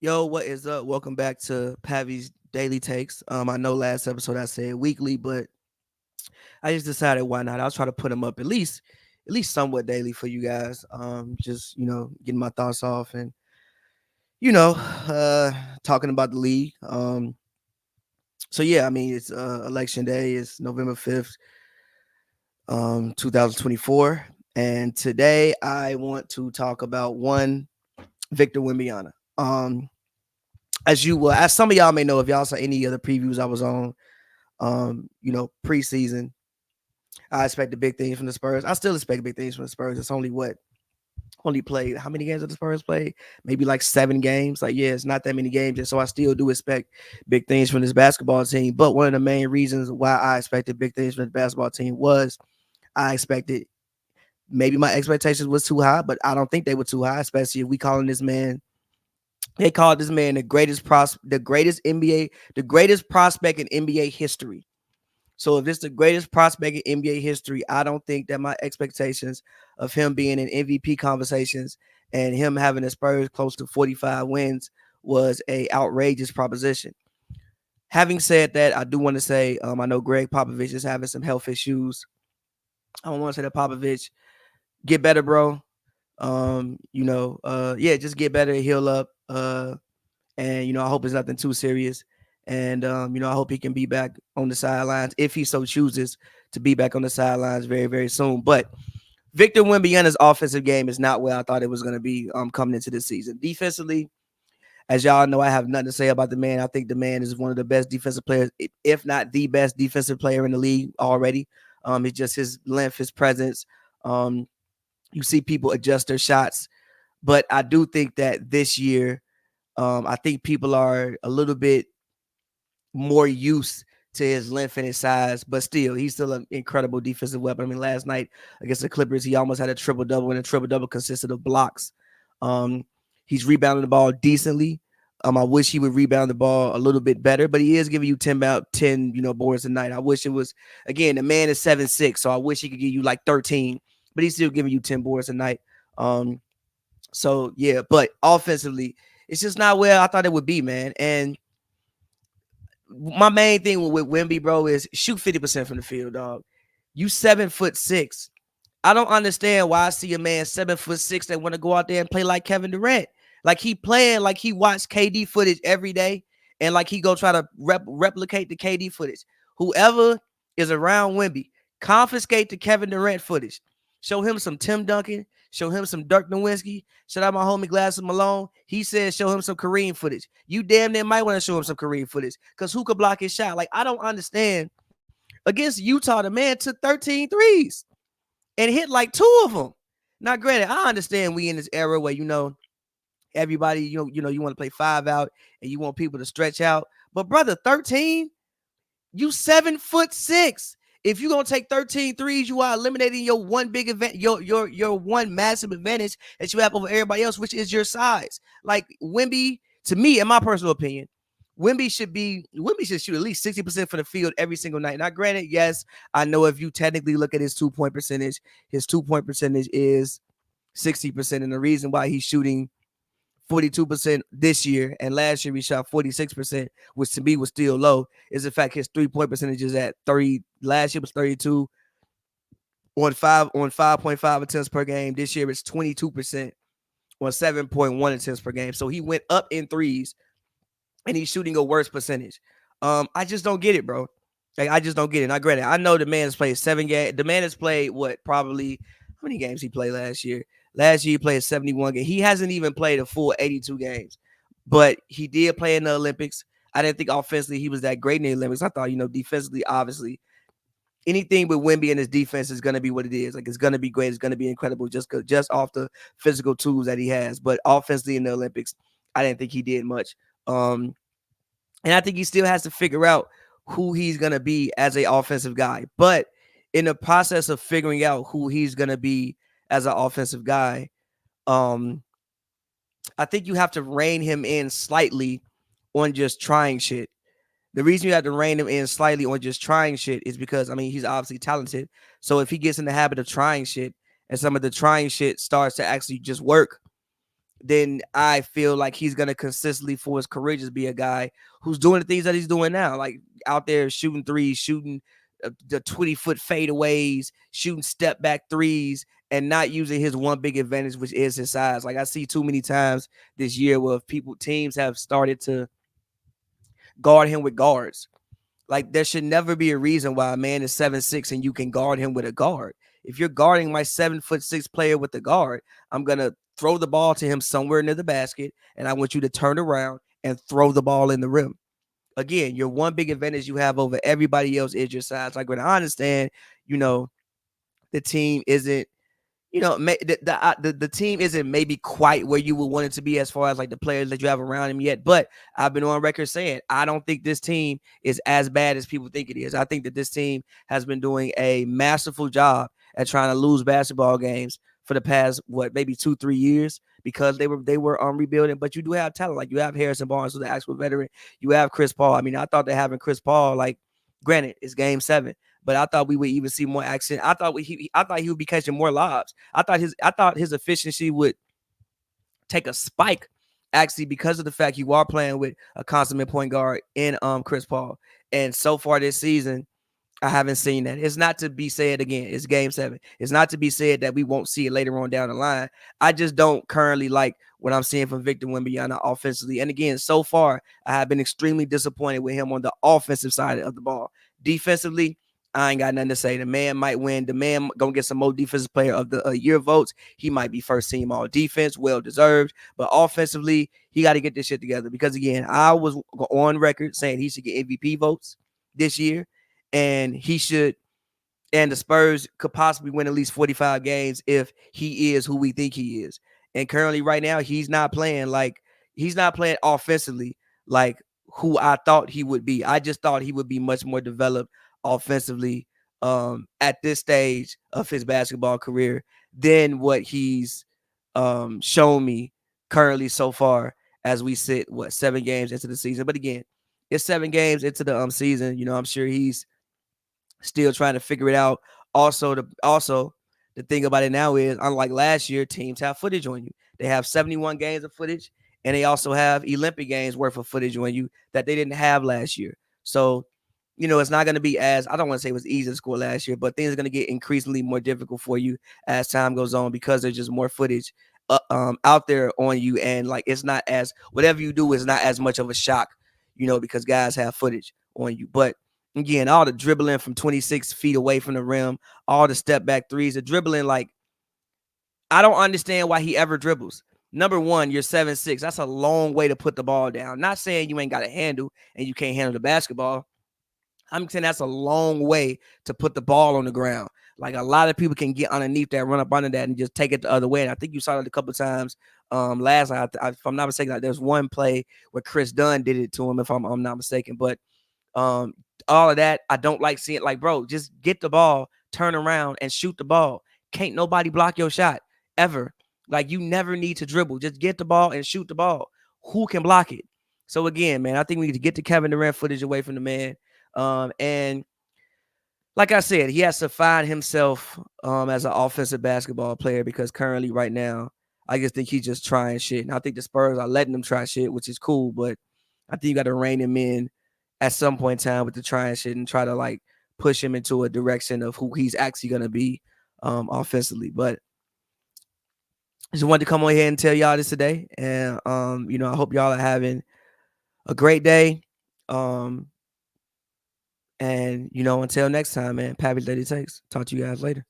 Yo, what is up? Welcome back to Pavy's Daily Takes. I know last episode I said weekly, but I just decided why not. I'll try to put them up at least somewhat daily for you guys. Just getting my thoughts off and you know, uh, talking about the league. So yeah, I mean it's election day. It's November 5th, 2024, and today I want to talk about one Victor Wembanyama. As some of y'all may know, if y'all saw any other previews I was on, preseason, I expected big things from the Spurs. I still expect big things from the Spurs. It's only played how many games have the Spurs played? Maybe like 7 games. Like, yeah, it's not that many games. And so I still do expect big things from this basketball team. But one of the main reasons why I expected big things from the basketball team was I expected maybe my expectations was too high, but I don't think they were too high, especially if we calling this man. They called this man the greatest NBA, the greatest prospect in NBA history. So if it's the greatest prospect in NBA history, I don't think that my expectations of him being in MVP conversations and him having the Spurs close to 45 wins was a outrageous proposition. Having said that, I do want to say I know Greg Popovich is having some health issues. I don't want to say that Popovich get better, bro. Yeah, just get better, heal up. And I hope it's nothing too serious. And I hope he can be back on the sidelines if he so chooses to be back on the sidelines very, very soon. But Victor Wembanyama's offensive game is not where I thought it was going to be coming into this season. Defensively, as y'all know, I have nothing to say about the man. I think the man is one of the best defensive players, if not the best defensive player in the league already. It's just his length, his presence. Um, you see people adjust their shots, but I do think that this year, I think people are a little bit more used to his length and his size, but still, he's still an incredible defensive weapon. I mean, last night against the Clippers, he almost had a triple double, and a triple double consisted of blocks. Um, he's rebounding the ball decently. I wish he would rebound the ball a little bit better, but he is giving you 10 boards a night. I wish it was again. The man is 7'6", so I wish he could give you like 13, but he's still giving you 10 boards a night. So yeah, but offensively, it's just not where I thought it would be, man. And my main thing with Wemby, bro, is shoot 50% from the field, dog. You 7'6". I don't understand why I see a man 7'6" that want to go out there and play like Kevin Durant. Like he playing like he watched KD footage every day, and like he go try to replicate the KD footage. Whoever is around Wemby, confiscate the Kevin Durant footage. Show him some Tim Duncan. Show him some Dirk Nowitzki. Shout out my homie Glasses Malone. He said show him some Kareem footage. You damn near might want to show him some Kareem footage because who could block his shot? Like, I don't understand. Against Utah, the man took 13 threes and hit like 2 of them. Now, granted, I understand we in this era where, everybody, you want to play 5 out and you want people to stretch out. But, brother, 13? You 7'6". If you're gonna take 13 threes, you are eliminating your one big event, your one massive advantage that you have over everybody else, which is your size. Like Wemby, to me, in my personal opinion, Wemby should shoot at least 60% for the field every single night. Now, granted, yes, I know if you technically look at his 2-point percentage, his 2-point percentage is 60%. And the reason why he's shooting 42% this year, and last year he shot 46%, which to me was still low, is the fact his 3-point percentage is at 30. Last year was 32 on 5.5 attempts per game. This year it's 22% on 7.1 attempts per game. So he went up in threes and he's shooting a worse percentage. I just don't get it, bro. Like, I just don't get it. Now, granted, I know the man has played 7 games. The man has played probably how many games he played last year? Last year he played 71 games. He hasn't even played a full 82 games, but he did play in the Olympics. I didn't think offensively he was that great in the Olympics. I thought, defensively, obviously, anything with Wemby and his defense is going to be what it is. Like, it's going to be great. It's going to be incredible just off the physical tools that he has. But offensively in the Olympics, I didn't think he did much. And I think he still has to figure out who he's going to be as an offensive guy. But in the process of figuring out who he's going to be as an offensive guy, I think you have to rein him in slightly on just trying shit. The reason you have to rein him in slightly on just trying shit is because, I mean, he's obviously talented. So if he gets in the habit of trying shit and some of the trying shit starts to actually just work, then I feel like he's gonna consistently for his career just be a guy who's doing the things that he's doing now, like out there shooting threes, shooting the 20-foot fadeaways, shooting step back threes, and not using his one big advantage, which is his size. Like I see too many times this year where teams have started to guard him with guards. Like there should never be a reason why a man is 7'6" and you can guard him with a guard. If you're guarding my 7'6" player with the guard, I'm gonna throw the ball to him somewhere near the basket, and I want you to turn around and throw the ball in the rim. Again, your one big advantage you have over everybody else is your size. Like when I understand, you know, the team isn't, the team isn't maybe quite where you would want it to be as far as like the players that you have around him yet. But I've been on record saying I don't think this team is as bad as people think it is. I think that this team has been doing a masterful job at trying to lose basketball games for the past maybe 2-3 years because they were rebuilding. But you do have talent, like you have Harrison Barnes, who's the actual veteran. You have Chris Paul. I mean, I thought that having Chris Paul, like, granted, it's game 7. But I thought we would even see more action. I thought he would be catching more lobs. I thought his efficiency would take a spike, actually, because of the fact you are playing with a consummate point guard in Chris Paul. And so far this season, I haven't seen that. It's not to be said again. It's game 7. It's not to be said that we won't see it later on down the line. I just don't currently like what I'm seeing from Victor Wembanyama offensively. And again, so far, I have been extremely disappointed with him on the offensive side of the ball. Defensively, I ain't got nothing to say. The man might win. The man gonna get some more defensive player of the year votes. He might be first team all defense, well deserved. But offensively, he got to get this shit together because again, I was on record saying he should get MVP votes this year, and he should. And the Spurs could possibly win at least 45 games if he is who we think he is. And currently, right now, he's not playing offensively like who I thought he would be. I just thought he would be much more developed offensively at this stage of his basketball career than what he's shown me currently so far as we sit 7 games into the season. But again, it's 7 games into the season. I'm sure he's still trying to figure it out. Also, the thing about it now is, unlike last year, teams have footage on you. They have 71 games of footage, and they also have Olympic games worth of footage on you that they didn't have last year. So, it's not going to be as, I don't want to say it was easy to score last year, but things are going to get increasingly more difficult for you as time goes on because there's just more footage out there on you. And like, it's not as, whatever you do is not as much of a shock, because guys have footage on you. But again, all the dribbling from 26 feet away from the rim, all the step back threes, the dribbling, like, I don't understand why he ever dribbles. Number one, you're 7'6". That's a long way to put the ball down. Not saying you ain't got a handle and you can't handle the basketball. I'm saying that's a long way to put the ball on the ground. Like a lot of people can get underneath that, run up under that, and just take it the other way. And I think you saw it a couple of times last night. If I'm not mistaken, like there's one play where Chris Dunn did it to him, if I'm not mistaken. But all of that, I don't like seeing. Like, bro, just get the ball, turn around, and shoot the ball. Can't nobody block your shot ever. Like, you never need to dribble. Just get the ball and shoot the ball. Who can block it? So again, man, I think we need to get the Kevin Durant footage away from the man. And like I said, he has to find himself as an offensive basketball player because currently, right now, I just think he's just trying shit. And I think the Spurs are letting him try shit, which is cool. But I think you got to rein him in at some point in time with the trying shit and try to like push him into a direction of who he's actually going to be offensively. But I just wanted to come on here and tell y'all this today. And, I hope y'all are having a great day. And, until next time, man, Pavy Lady Takes. Talk to you guys later.